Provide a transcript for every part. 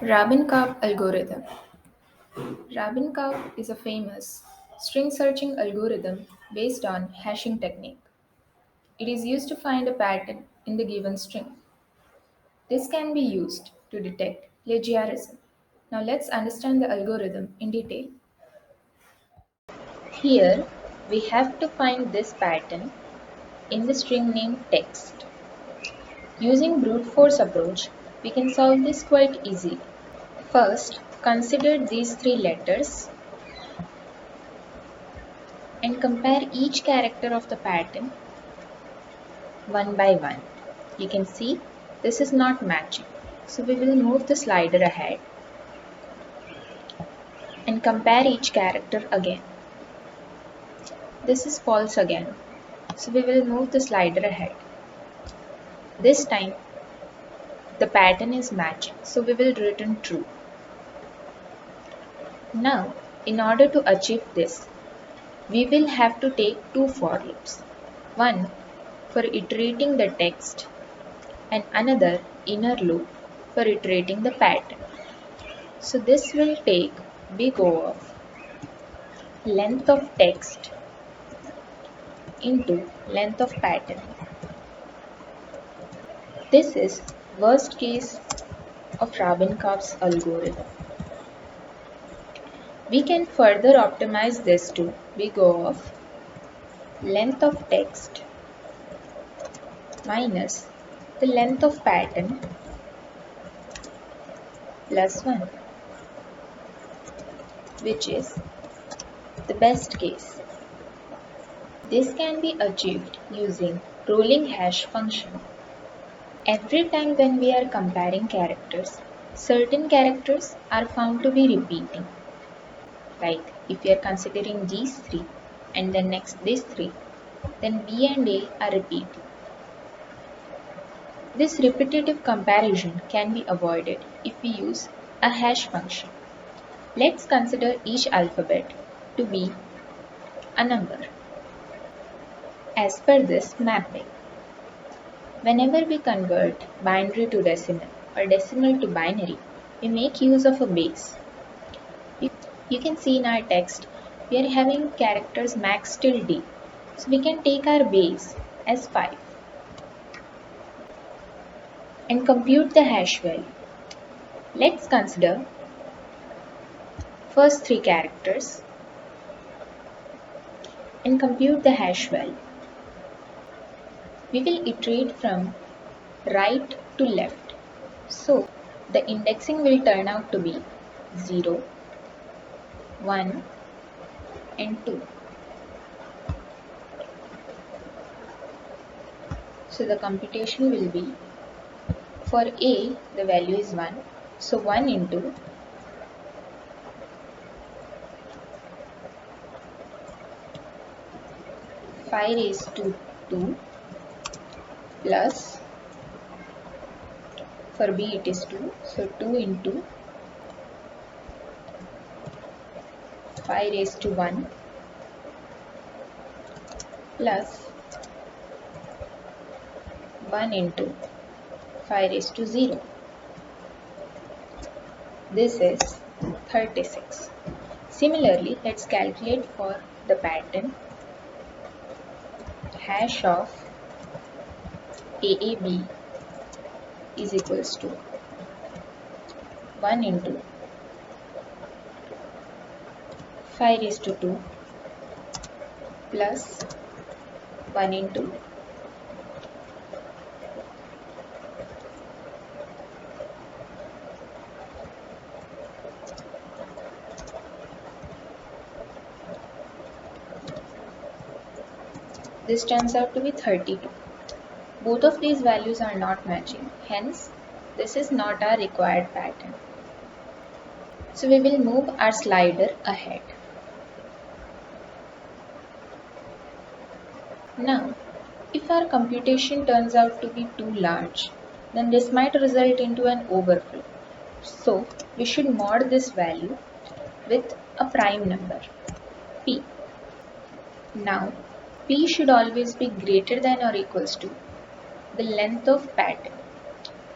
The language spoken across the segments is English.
Rabin-Cobb algorithm. Rabin-Cobb is a famous string searching algorithm based on hashing technique. It is used to find a pattern in the given string. This can be used to detect plagiarism. Now let's understand the algorithm in detail. Here we have to find this pattern in the string name text. Using brute force approach, we can solve this quite easily. First, consider these three letters and compare each character of the pattern one by one. You can see this is not matching. So we will move the slider ahead and compare each character again. This is false again. So we will move the slider ahead. This time the pattern is matching. So we will return true. Now, in order to achieve this, we will have to take two for loops. One for iterating the text and another inner loop for iterating the pattern. So this will take big O of length of text into length of pattern. This is worst case of Rabin-Cobb's algorithm. We can further optimize this to big O of length of text minus the length of pattern plus 1, which is the best case. This can be achieved using rolling hash function. Every time when we are comparing characters, certain characters are found to be repeating. Like if we are considering these three and then next these three, then B and A are repeating. This repetitive comparison can be avoided if we use a hash function. Let's consider each alphabet to be a number. As per this mapping, whenever we convert binary to decimal or decimal to binary, we make use of a base. You can see in our text, we are having characters max till D. So we can take our base as 5 and compute the hash value. Let's consider first three characters and compute the hash value. We will iterate from right to left. So the indexing will turn out to be 0, 1 and 2. So the computation will be, for A the value is 1. So 1 into 5 raised to 2 plus, for B it is 2. So 2 into 5 raised to 1 plus 1 into 5 raised to 0. This is 36. Similarly, let's calculate for the pattern. Hash of AAB is equals to 1 into 5 raised to 2 plus 1 into this turns out to be 32. Both of these values are not matching, hence this is not our required pattern. So we will move our slider ahead. Now, if our computation turns out to be too large, then this might result into an overflow. So we should mod this value with a prime number, p. Now, p should always be greater than or equals to the length of pattern.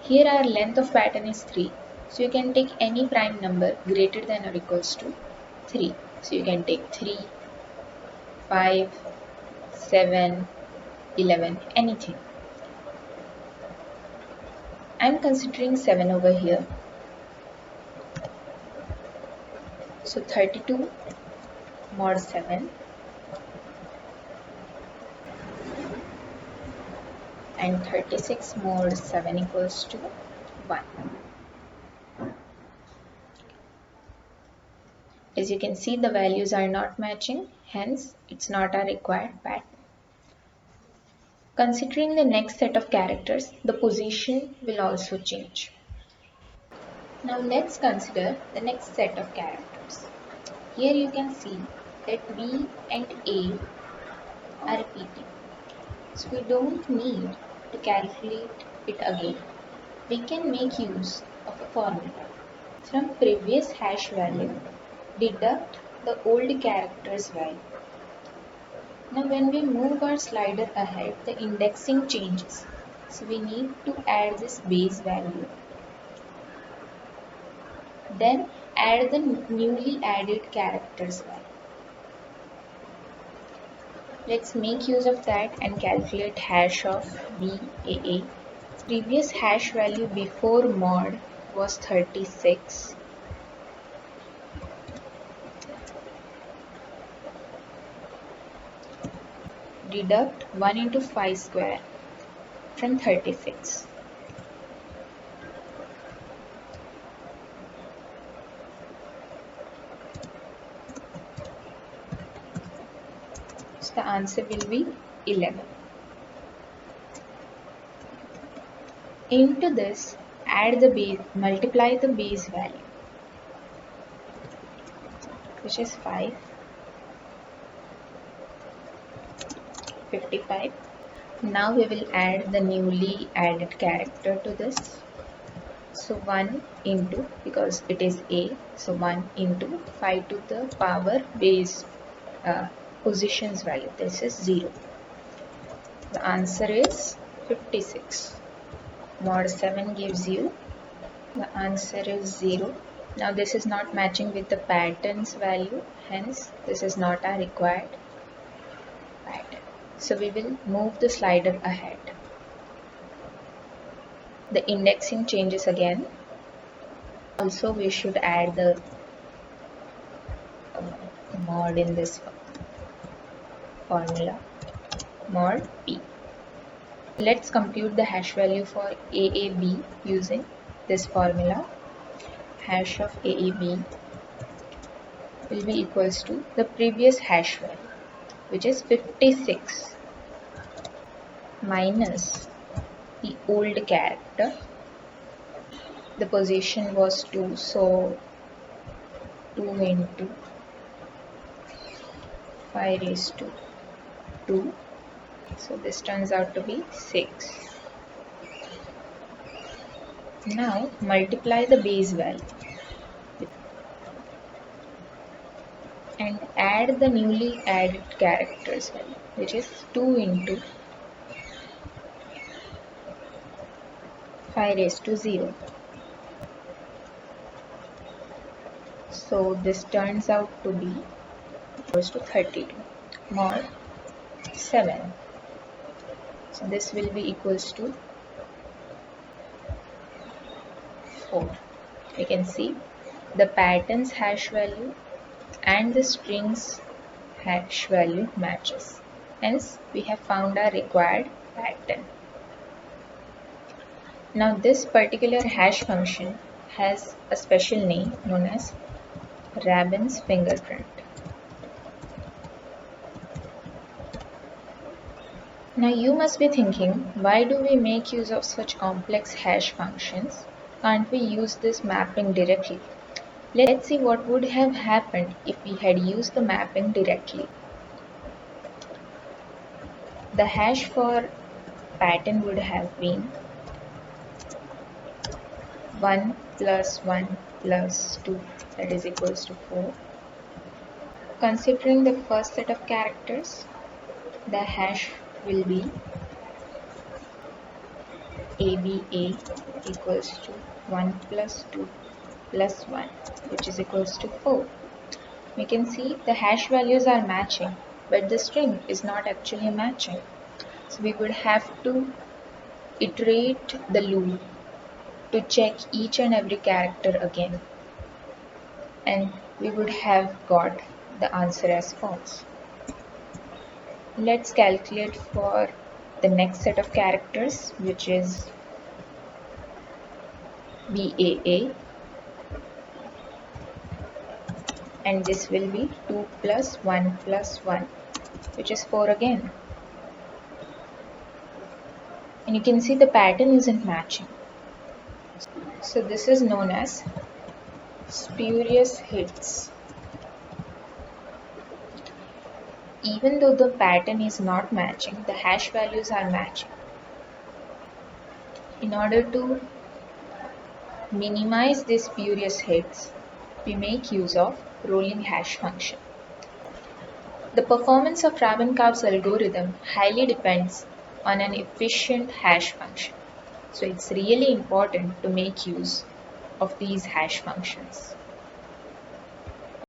Here our length of pattern is 3. So you can take any prime number greater than or equals to 3. So you can take 3, 5, 7, 11, anything. I'm considering 7 over here. So 32 mod 7 and 36 mod 7 equals to 1. As you can see, the values are not matching, hence it's not a required pattern. Considering the next set of characters, the position will also change. Now let's consider the next set of characters. Here you can see that B and A are repeating. So we don't need to calculate it again. We can make use of a formula. From previous hash value, deduct the old character's value. Now when we move our slider ahead, the indexing changes. So we need to add this base value. Then add the newly added character's value. Let's make use of that and calculate hash of BAA. Previous hash value before mod was 36. Deduct 1 into 5 square from 36. So the answer will be 11. Into this, add the base, multiply the base value, which is 5, 55. Now we will add the newly added character to this. So 1 into, because it is A, so 1 into 5 to the power base positions value. This is 0. The answer is 56. Mod 7 gives you, the answer is 0. Now this is not matching with the pattern's value, hence this is not a required pattern. So we will move the slider ahead. The indexing changes again. Also we should add the mod in this formula, mod P. Let's compute the hash value for AAB using this formula. Hash of AAB will be equals to the previous hash value, which is 56, minus the old character. The position was 2, so 2 into 5 raised to 2. So this turns out to be 6. Now multiply the base value and add the newly added characters value, which is 2 into 5 raised to 0. So this turns out to be equals to 32 mod 7. So this will be equals to 4. You can see the pattern's hash value and the string's hash value matches. Hence we have found our required pattern. Now this particular hash function has a special name known as Rabin's fingerprint. Now you must be thinking, why do we make use of such complex hash functions? Can't we use this mapping directly? Let's see what would have happened if we had used the mapping directly. The hash for pattern would have been 1 plus 1 plus 2, that is equals to 4. Considering the first set of characters, the hash will be ABA equals to 1 plus 2 plus 1, which is equals to 4. We can see the hash values are matching, but the string is not actually matching. So we would have to iterate the loop to check each and every character again, and we would have got the answer as false. Let's calculate for the next set of characters, which is BAA, and this will be 2 plus 1 plus 1, which is 4 again. And you can see the pattern isn't matching. So this is known as spurious hits. Even though the pattern is not matching, the hash values are matching. In order to minimize these spurious hits, we make use of rolling hash function. The performance of Raman-Kauf's algorithm highly depends on an efficient hash function. So it's really important to make use of these hash functions.